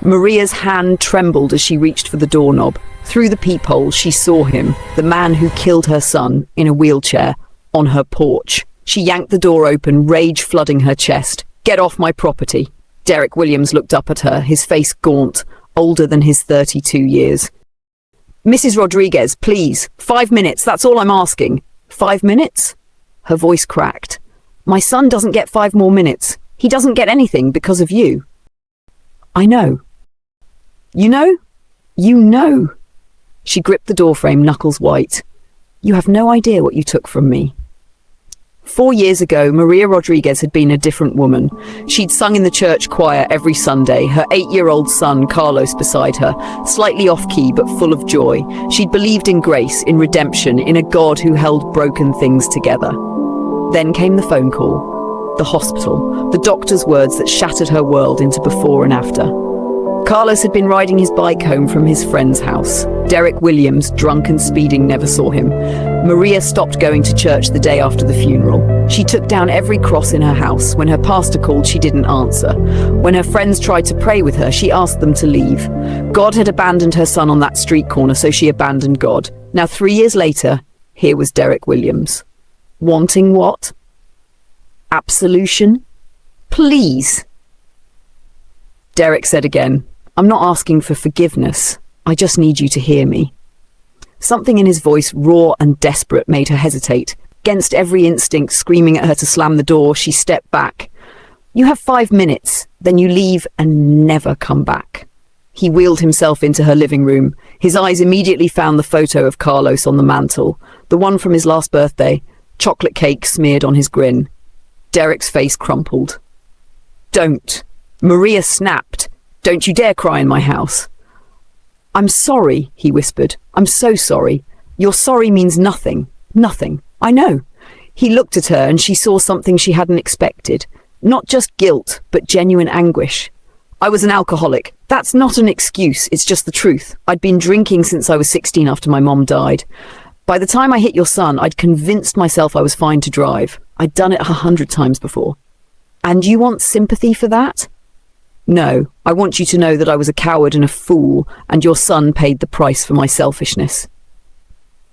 Maria's hand trembled as she reached for the doorknob. Through the peephole, she saw him, the man who killed her son, in a wheelchair, on her porch. She yanked the door open, rage flooding her chest. "Get off my property." Derek Williams looked up at her, his face gaunt, older than his 32 years. "Mrs. Rodriguez, please. 5 minutes, that's all I'm asking." "5 minutes?" Her voice cracked. "My son doesn't get 5 more minutes. He doesn't get anything because of you." "I know." "You know? You know." She gripped the doorframe, knuckles white. "You have no idea what you took from me." 4 years ago, Maria Rodriguez had been a different woman. She'd sung in the church choir every Sunday, her 8-year-old son, Carlos, beside her, slightly off-key but full of joy. She'd believed in grace, in redemption, in a God who held broken things together. Then came the phone call, the hospital, the doctor's words that shattered her world into before and after. Carlos had been riding his bike home from his friend's house. Derek Williams, drunk and speeding, never saw him. Maria stopped going to church the day after the funeral. She took down every cross in her house. When her pastor called, she didn't answer. When her friends tried to pray with her, she asked them to leave. God had abandoned her son on that street corner, so she abandoned God. Now, 3 years later, here was Derek Williams. Wanting what? Absolution? Please. Derek said again, "I'm not asking for forgiveness. I just need you to hear me." Something in his voice, raw and desperate, made her hesitate. Against every instinct screaming at her to slam the door, she stepped back. "You have 5 minutes, then you leave and never come back." He wheeled himself into her living room. His eyes immediately found the photo of Carlos on the mantel, the one from his last birthday, chocolate cake smeared on his grin. Derek's face crumpled. "Don't." Maria snapped. "Don't you dare cry in my house." "I'm sorry," he whispered. "I'm so sorry. Your sorry means nothing. Nothing. I know." He looked at her and she saw something she hadn't expected. Not just guilt, but genuine anguish. "I was an alcoholic. That's not an excuse, it's just the truth. I'd been drinking since I was 16 after my mom died. By the time I hit your son, I'd convinced myself I was fine to drive. I'd done it 100 times before." "And you want sympathy for that?" "No, I want you to know that I was a coward and a fool, and your son paid the price for my selfishness."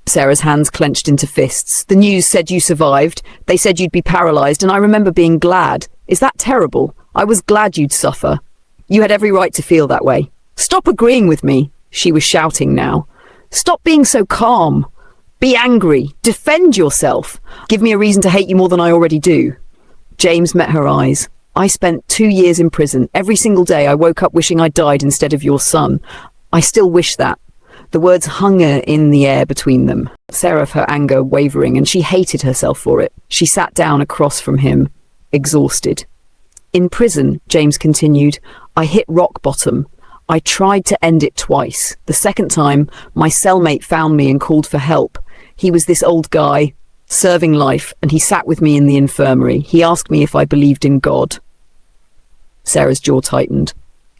Sarah's hands clenched into fists. "The news said you survived. They said you'd be paralyzed, and I remember being glad. Is that terrible? I was glad you'd suffer. You had every right to feel that way. Stop agreeing with me," she was shouting now. "Stop being so calm. Be angry. Defend yourself. Give me a reason to hate you more than I already do." James met her eyes. "I spent 2 years in prison. Every single day I woke up wishing I died instead of your son. I still wish that." The words hung in the air between them. Sarah, her anger wavering, and she hated herself for it. She sat down across from him, exhausted. "In prison," James continued, "I hit rock bottom. I tried to end it twice. The second time, my cellmate found me and called for help. He was this old guy, serving life, and he sat with me in the infirmary. He asked me if I believed in God." Sarah's jaw tightened.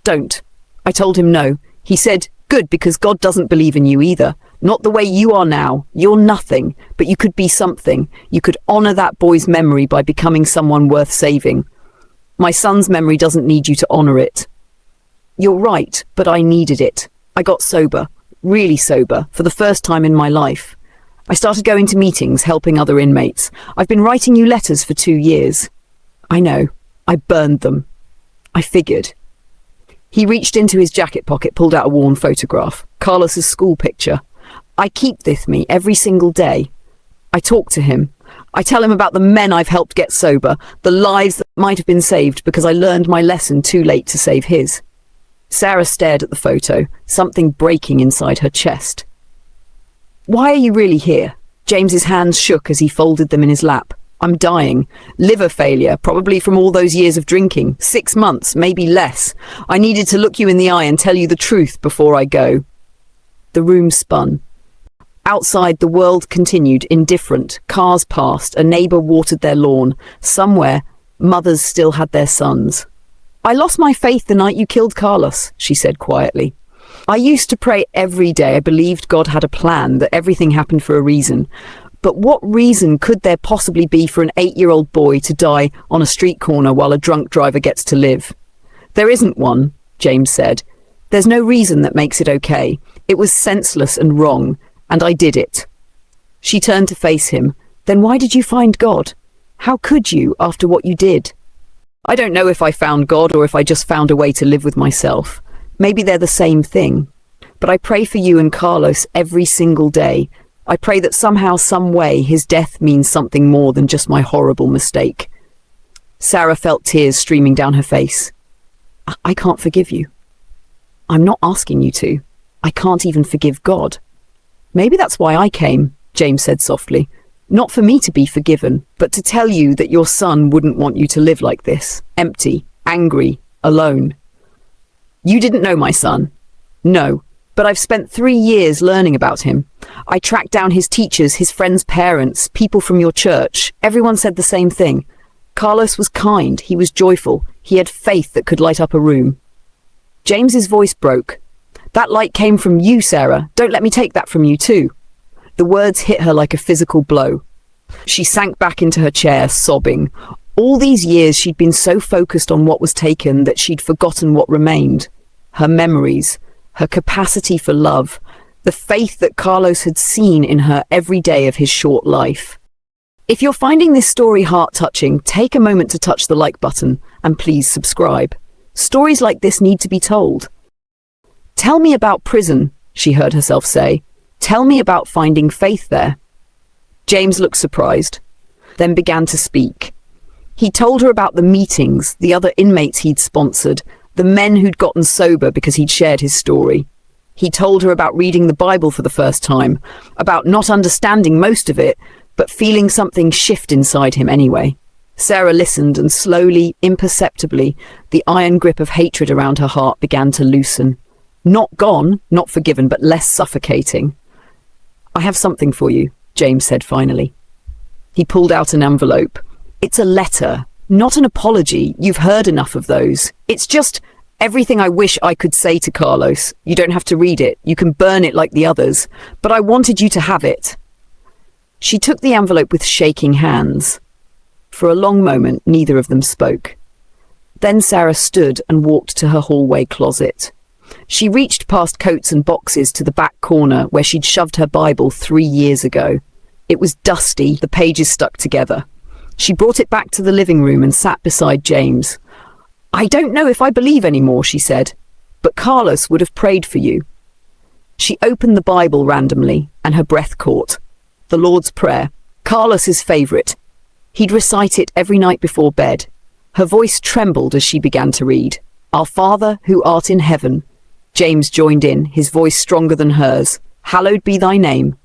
"Don't." I told him no. He said, "Good, because God doesn't believe in you either. Not the way you are now. You're nothing, but you could be something. You could honor that boy's memory by becoming someone worth saving. My son's memory doesn't need you to honor it." "You're right, but I needed it. I got sober, really sober, for the first time in my life. I started going to meetings, helping other inmates. I've been writing you letters for 2 years. I know. I burned them. I figured." He reached into his jacket pocket, pulled out a worn photograph. Carlos's school picture. "I keep this with me every single day. I talk to him. I tell him about the men I've helped get sober, the lives that might have been saved because I learned my lesson too late to save his." Sarah stared at the photo, something breaking inside her chest. "Why are you really here?" James's hands shook as he folded them in his lap. "I'm dying. Liver failure, probably from all those years of drinking. 6 months, maybe less. I needed to look you in the eye and tell you the truth before I go." The room spun. Outside, the world continued, indifferent. Cars passed, a neighbor watered their lawn. Somewhere, mothers still had their sons. "I lost my faith the night you killed Carlos," she said quietly. "I used to pray every day. I believed God had a plan, that everything happened for a reason. But what reason could there possibly be for an 8-year-old boy to die on a street corner while a drunk driver gets to live?" "There isn't one," James said. There's no reason that makes it okay. It was senseless and wrong, and I did it. She turned to face him. Then why did you find God? How could you, after what you did? I don't know if I found God or if I just found a way to live with myself. Maybe they're the same thing. But I pray for you and Carlos every single day. I pray that somehow, some way, his death means something more than just my horrible mistake. Sarah felt tears streaming down her face. I can't forgive you. I'm not asking you to. I can't even forgive God. Maybe that's why I came, James said softly. Not for me to be forgiven, but to tell you that your son wouldn't want you to live like this, empty, angry, alone. You didn't know my son. No, but I've spent 3 years learning about him. I tracked down his teachers, his friends' parents, people from your church. Everyone said the same thing. Carlos was kind, he was joyful, he had faith that could light up a room. James's voice broke. That light came from you, Sarah. Don't let me take that from you too. The words hit her like a physical blow. She sank back into her chair, sobbing. All these years she'd been so focused on what was taken that she'd forgotten what remained. Her memories, her capacity for love, the faith that Carlos had seen in her every day of his short life. If you're finding this story heart-touching, take a moment to touch the like button and please subscribe. Stories like this need to be told. Tell me about prison, she heard herself say. Tell me about finding faith there. James looked surprised, then began to speak. He told her about the meetings, the other inmates he'd sponsored, the men who'd gotten sober because he'd shared his story. He told her about reading the Bible for the first time, about not understanding most of it, but feeling something shift inside him anyway. Sarah listened, and slowly, imperceptibly, the iron grip of hatred around her heart began to loosen. Not gone, not forgiven, but less suffocating. I have something for you, James said finally. He pulled out an envelope. It's a letter, not an apology. You've heard enough of those. It's just everything I wish I could say to Carlos. You don't have to read it. You can burn it like the others. But I wanted you to have it. She took the envelope with shaking hands. For a long moment, neither of them spoke. Then Sarah stood and walked to her hallway closet. She reached past coats and boxes to the back corner where she'd shoved her Bible 3 years ago. It was dusty, the pages stuck together. She brought it back to the living room and sat beside James. I don't know if I believe anymore, she said, but Carlos would have prayed for you. She opened the Bible randomly, and her breath caught. The Lord's Prayer, Carlos's favourite. He'd recite it every night before bed. Her voice trembled as she began to read. Our Father, who art in heaven. James joined in, his voice stronger than hers. Hallowed be thy name.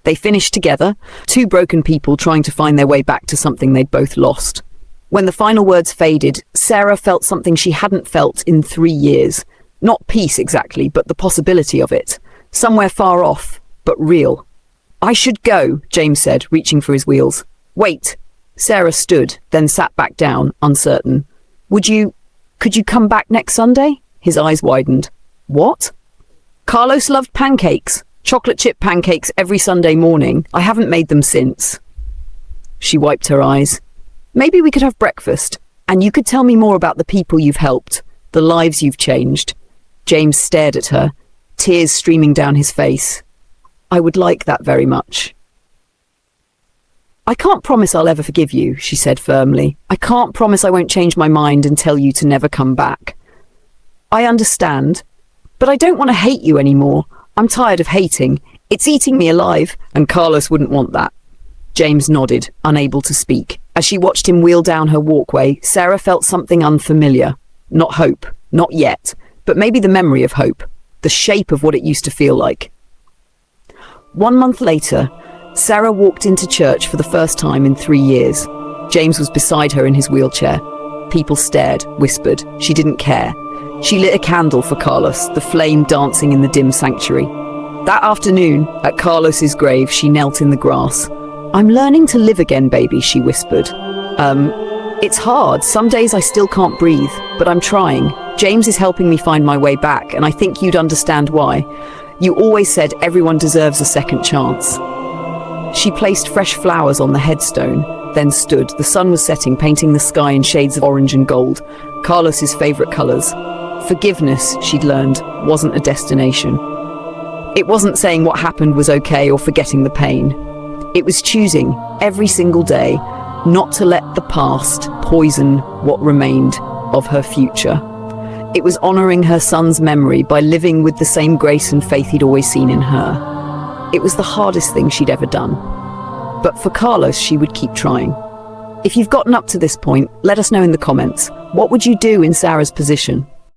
They finished together, two broken people trying to find their way back to something they'd both lost. When the final words faded, Sarah felt something she hadn't felt in 3 years. Not peace exactly, but the possibility of it. Somewhere far off, but real. I should go, James said, reaching for his wheels. Wait. Sarah stood, then sat back down, uncertain. Could you come back next Sunday? His eyes widened. What? Carlos loved pancakes. Chocolate chip pancakes every Sunday morning. I haven't made them since. She wiped her eyes. Maybe we could have breakfast, and you could tell me more about the people you've helped, the lives you've changed. James stared at her, tears streaming down his face. I would like that very much. I can't promise I'll ever forgive you, she said firmly. I can't promise I won't change my mind and tell you to never come back. I understand, but I don't want to hate you anymore. I'm tired of hating. It's eating me alive, and Carlos wouldn't want that. James nodded, unable to speak. As she watched him wheel down her walkway, Sarah felt something unfamiliar. Not hope, not yet, but maybe the memory of hope, the shape of what it used to feel like. 1 month later, Sarah walked into church for the first time in 3 years. James was beside her in his wheelchair. People stared, whispered. She didn't care. She lit a candle for Carlos, the flame dancing in the dim sanctuary. That afternoon, at Carlos's grave, she knelt in the grass. I'm learning to live again, baby, she whispered. It's hard. Some days I still can't breathe, but I'm trying. James is helping me find my way back, and I think you'd understand why. You always said everyone deserves a second chance. She placed fresh flowers on the headstone, then stood. The sun was setting, painting the sky in shades of orange and gold, Carlos's favourite colours. Forgiveness, she'd learned, wasn't a destination. It wasn't saying what happened was okay or forgetting the pain. It was choosing, every single day, not to let the past poison what remained of her future. It was honoring her son's memory by living with the same grace and faith he'd always seen in her. It was the hardest thing she'd ever done. But for Carlos, she would keep trying. If you've gotten up to this point, let us know in the comments. What would you do in Sarah's position?